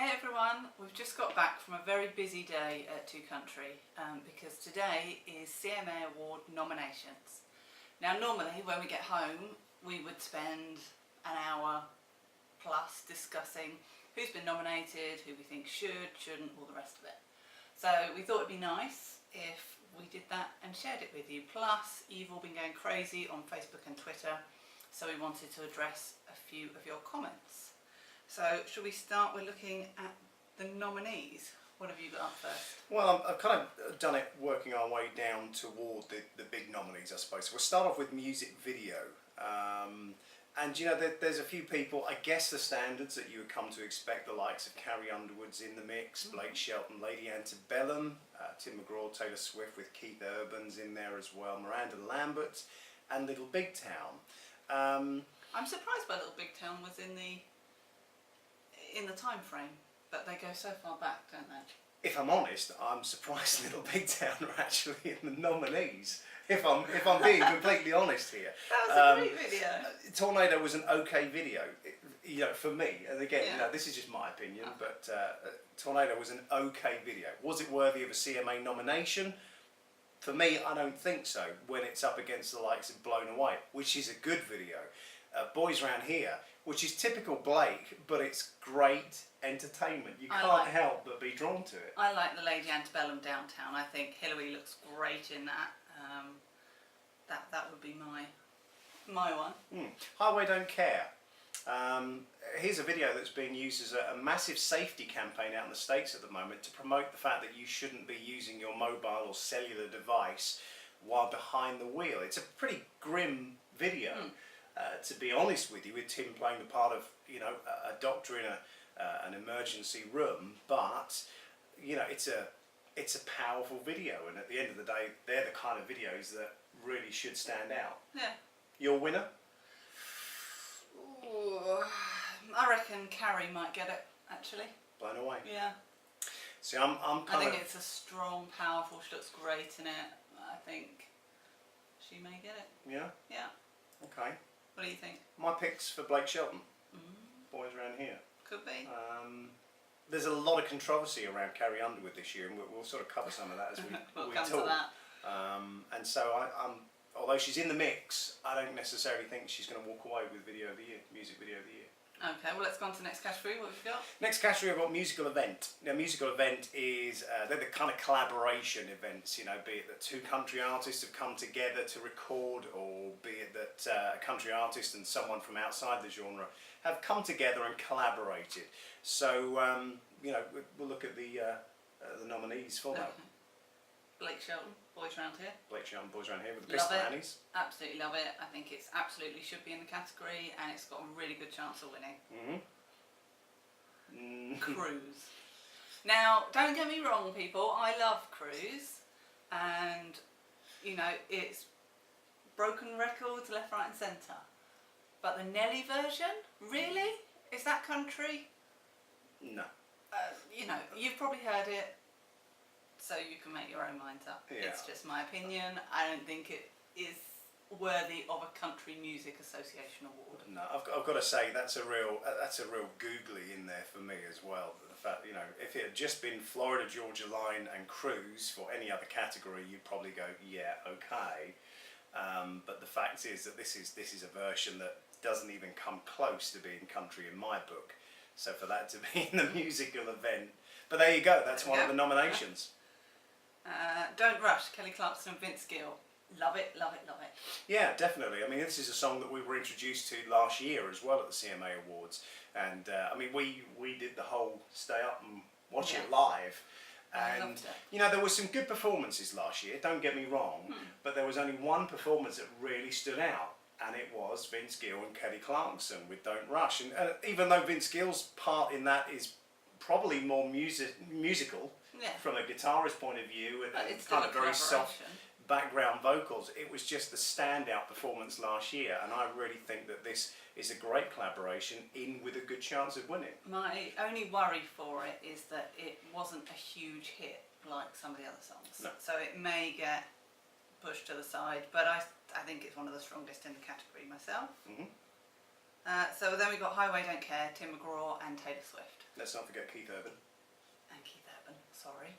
Hey everyone, we've just got back from a very busy day at Two Country because today is CMA Award nominations. Now normally when we get home we would spend an hour plus discussing who's been nominated, who we think should, shouldn't, all the rest of it. So we thought it'd be nice if we did that and shared it with you. Plus you've all been going crazy on Facebook and Twitter, so we wanted to address a few of your comments. So, should we start with looking at the nominees? What have you got up first? Well, I've kind of done it working our way down toward the big nominees, I suppose. So we'll start off with music video. And you know, there's a few people, I guess the standards that you would come to expect, the likes of Carrie Underwood's in the mix, Blake Shelton, Lady Antebellum, Tim McGraw, Taylor Swift with Keith Urban's in there as well, Miranda Lambert, and Little Big Town. I'm surprised by Little Big Town was in the time frame, but they go so far back, don't they? If I'm honest, I'm surprised Little Big Town are actually in the nominees. If I'm being completely honest here. That was a great video. Tornado was an okay video, you know, for me. And again, Yeah. you know, this is just my opinion, but Tornado was an okay video. Was it worthy of a CMA nomination? For me, I don't think so. When it's up against the likes of Blown Away, which is a good video. Boys Round Here, which is typical Blake, but it's great entertainment. You can't help but be drawn to it. I like the Lady Antebellum Downtown. I think Hillary looks great in that. That would be my one. Highway Don't Care. Here's a video that's being used as a massive safety campaign out in the States at the moment to promote the fact that you shouldn't be using your mobile or cellular device while behind the wheel. It's a pretty grim video. To be honest with you, with Tim playing the part of, you know, a doctor in an emergency room, but you know, it's a powerful video, and at the end of the day, they're the kind of videos that really should stand out. Yeah. Your winner? Ooh, I reckon Carrie might get it actually. Blown Away. Yeah. See, I think it's a strong, powerful. She looks great in it. I think she may get it. Yeah. Yeah. Okay. What do you think? My pick's for Blake Shelton. Boys Around Here. Could be. There's a lot of controversy around Carrie Underwood this year, and we'll sort of cover some of that as we we'll we come talk. to that. And so although she's in the mix, I don't necessarily think she's going to walk away with Video of the Year, Music Video of the Year. Okay, well let's go on to the next category. What have you got? Next category, I've got musical event. Now, musical event is they're the kind of collaboration events. You know, be it that two country artists have come together to record, or be it that a country artist and someone from outside the genre have come together and collaborated. So, you know, we'll look at the nominees for that. Okay. Blake Shelton, Boys Round Here. Blake Shelton, Boys Around Here with the Love Pistol it. Annies. Absolutely love it. I think it's absolutely should be in the category, and it's got a really good chance of winning. Cruise. Now, don't get me wrong, people. I love Cruise, and you know it's broken records left, right, and centre. But the Nelly version, really, is that country? No. You know, you've probably heard it, so you can make your own minds up. Yeah. It's just my opinion. I don't think it is worthy of a Country Music Association award. No, I've got to say that's a real googly in there for me as well. The fact, you know, if it had just been Florida Georgia Line and Cruise for any other category, you'd probably go, yeah, okay. But the fact is that this is a version that doesn't even come close to being country in my book. So for that to be in the musical event, but there you go. That's one of the nominations. Don't Rush, Kelly Clarkson and Vince Gill. Love it, love it, love it. Yeah, definitely. I mean, this is a song that we were introduced to last year as well at the CMA Awards, and I mean, we did the whole stay up and watch it live. And you know, there were some good performances last year, don't get me wrong, but there was only one performance that really stood out, and it was Vince Gill and Kelly Clarkson with Don't Rush. And even though Vince Gill's part in that is probably more musical from a guitarist point of view, and it's kind of very soft background vocals, it was just the standout performance last year, and I really think that this is a great collaboration in with a good chance of winning. My only worry for it is that it wasn't a huge hit like some of the other songs. No. So it may get pushed to the side, but I think it's one of the strongest in the category myself. So then we got Highway Don't Care, Tim McGraw and Taylor Swift. Let's not forget Keith Urban. And Keith Urban, sorry.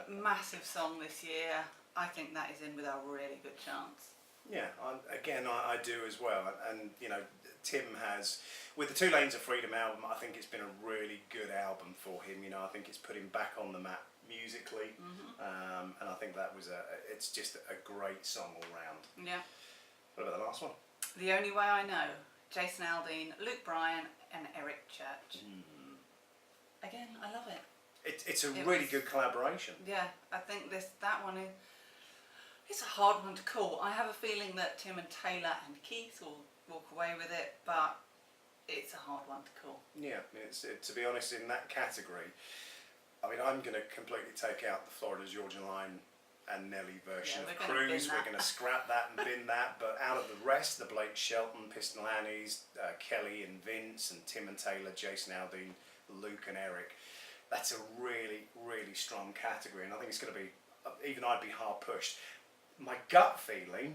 Massive song this year. I think that is in with a really good chance. Yeah, I do as well. And you know, Tim has, with the Two Lanes of Freedom album, I think it's been a really good album for him. You know, I think it's put him back on the map musically, and I think that was it's just a great song all round. Yeah. What about the last one? The Only Way I Know, Jason Aldean, Luke Bryan and Eric Church. Again, I love it. It's a really good collaboration. Yeah, I think that one is, it's a hard one to call. I have a feeling that Tim and Taylor and Keith will walk away with it, but it's a hard one to call. Yeah, to be honest, in that category, I mean, I'm going to completely take out the Florida Georgia Line and Nelly version of Cruise. We're going to scrap that and bin that. But out of the rest, the Blake Shelton, Pistol Annies, Kelly and Vince, and Tim and Taylor, Jason Aldean, Luke and Eric, that's a really, really strong category. And I think it's going to be, even I'd be hard pushed. My gut feeling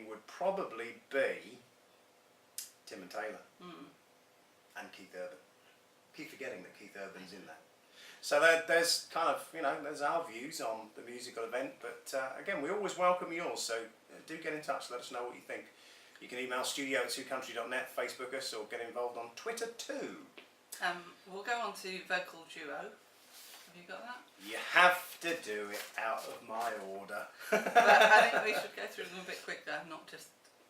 would probably be Tim and Taylor and Keith Urban. Keep forgetting that Keith Urban's in that. So there's kind of, you know, there's our views on the musical event, but again, we always welcome yours, so do get in touch, let us know what you think. You can email studio@twocountry.net, Facebook us, or get involved on Twitter too. We'll go on to vocal duo. Have you got that? You have to do it out of my order. But I think we should go through them a bit quicker, not just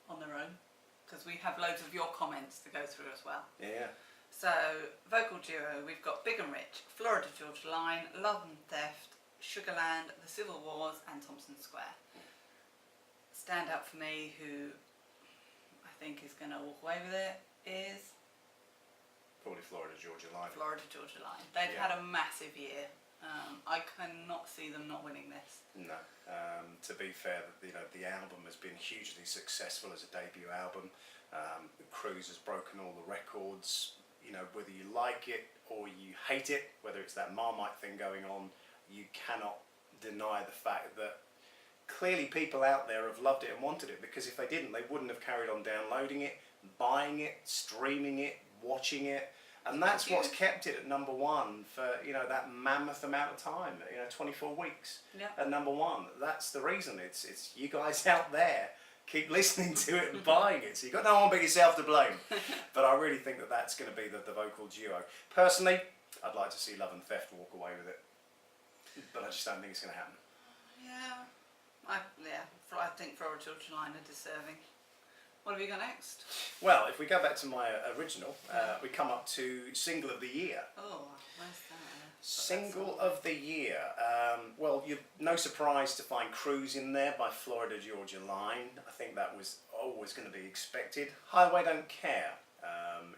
on their own, because we have loads of your comments to go through as well. Yeah. So, vocal duo, we've got Big and Rich, Florida Georgia Line, Love and Theft, Sugarland, The Civil Wars and Thompson Square. Stand up for me, who I think is going to walk away with it, is Probably Florida Georgia Line. Florida Georgia Line. They've had a massive year. I cannot see them not winning this. No. To be fair, you know, the album has been hugely successful as a debut album. Cruise has broken all the records. You know, whether you like it or you hate it, whether it's that Marmite thing going on, you cannot deny the fact that clearly people out there have loved it and wanted it, because if they didn't, they wouldn't have carried on downloading it, buying it, streaming it, watching it, and that's what's kept it at number one for, you know, that mammoth amount of time, you know, 24 weeks at number one. That's the reason. It's you guys out there keep listening to it and buying it, so you've got no one but yourself to blame. But I really think that that's going to be the vocal duo. Personally, I'd like to see Love and Theft walk away with it, but I just don't think it's going to happen. I think Florida Georgia Line are deserving. What have you got next? Well, if we go back to my original, we come up to Single of the Year. Oh, where's that? Single of the Year. Well, you're no surprise to find Cruise in there by Florida Georgia Line. I think that was always going to be expected. Highway Don't Care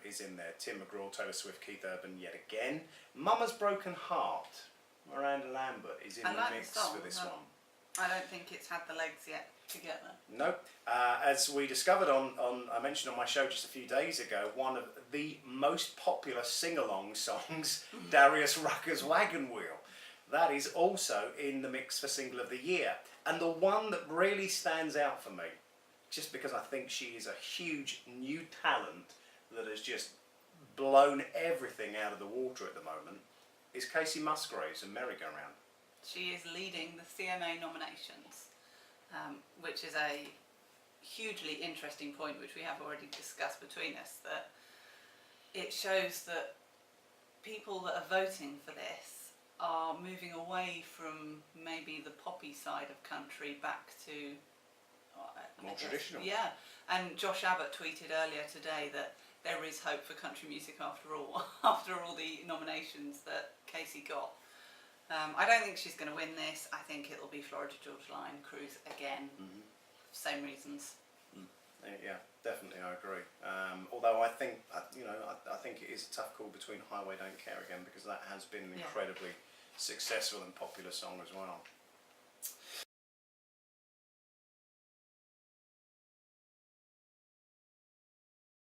is in there. Tim McGraw, Taylor Swift, Keith Urban yet again. Mama's Broken Heart, Miranda Lambert is in the mix for this one. I don't think it's had the legs yet to get there. Nope. As we discovered I mentioned on my show just a few days ago, one of the most popular sing-along songs, Darius Rucker's Wagon Wheel. That is also in the mix for Single of the Year. And the one that really stands out for me, just because I think she is a huge new talent that has just blown everything out of the water at the moment, is Casey Musgraves and Merry Go Round. She is leading the CMA Nominations, which is a hugely interesting point which we have already discussed between us, that it shows that people that are voting for this are moving away from maybe the poppy side of country back to more traditional. Yeah, and Josh Abbott tweeted earlier today that there is hope for country music after all, after all the nominations that Casey got. I don't think she's going to win this. I think it'll be Florida Georgia Line, Cruise again. Same reasons. Yeah, definitely, I agree. Although I think, you know, I think it is a tough call between Highway Don't Care again, because that has been an incredibly successful and popular song as well.